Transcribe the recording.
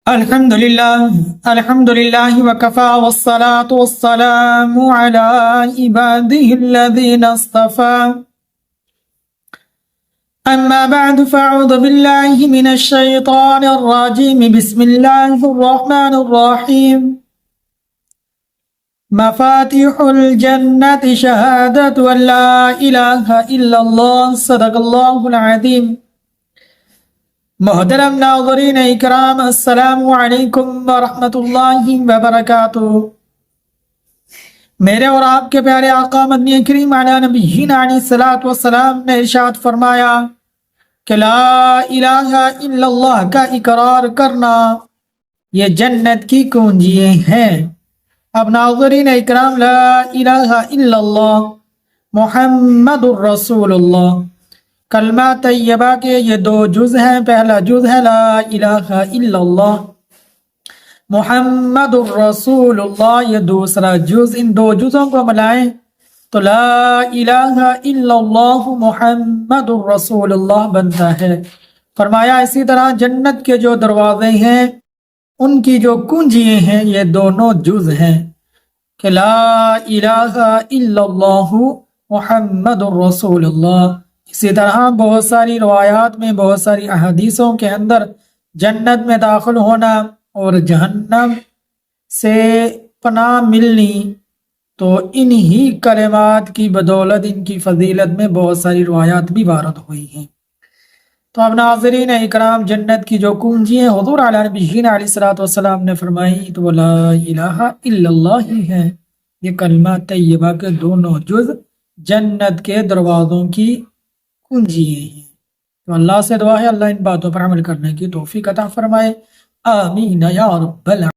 الحمد لله وكفى والصلاة والسلام على عباده الذين اصطفى أما بعد فأعوذ بالله من الشيطان الرجيم بسم الله الرحمن الرحيم مفاتيح الجنة شهادة أن لا إله إلا الله صدق الله العظيم محترم ناظرین اکرام السلام علیکم ورحمۃ اللہ وبرکاتہ۔ میرے اور آپ کے پیارے آقا مدنی کریم علی نبینا علیہ الصلوۃ والسلام نے ارشاد فرمایا کہ لا الہ الا اللہ کا اقرار کرنا یہ جنت کی کنجیاں ہیں۔ اب ناظرین اکرام، لا الہ الا اللہ محمد الرسول اللہ کلمہ طیبہ کے یہ دو جز ہیں۔ پہلا جز ہے لا الہ الا اللہ محمد الرسول اللہ، یہ دوسرا جز۔ ان دو جزوں کو ملائیں تو لا الہ الا اللہ محمد الرسول اللہ بنتا ہے۔ فرمایا اسی طرح جنت کے جو دروازے ہیں ان کی جو کنجیاں ہیں یہ دونوں جز ہیں کہ لا الہ الا اللہ محمد الرسول اللہ۔ اسی طرح بہت ساری روایات میں، بہت ساری احادیثوں کے اندر جنت میں داخل ہونا اور جہنم سے پناہ ملنی، تو انہی کلمات کی بدولت ان کی فضیلت میں بہت ساری روایات بھی وارد ہوئی ہیں۔ تو اب ناظرین اکرام، جنت کی جو کنجی ہیں حضور علیہ نبینا علیہ الصلوۃ والسلام نے فرمائی تو وہ لا الہ الا اللہ ہی ہے۔ یہ کلمہ طیبہ کے دونوں جز جنت کے دروازوں کی کنجیے ہیں۔ تو اللہ سے دعا ہے اللہ ان باتوں پر عمل کرنے کی توفیق عطا فرمائے، آمین یا رب العالمین۔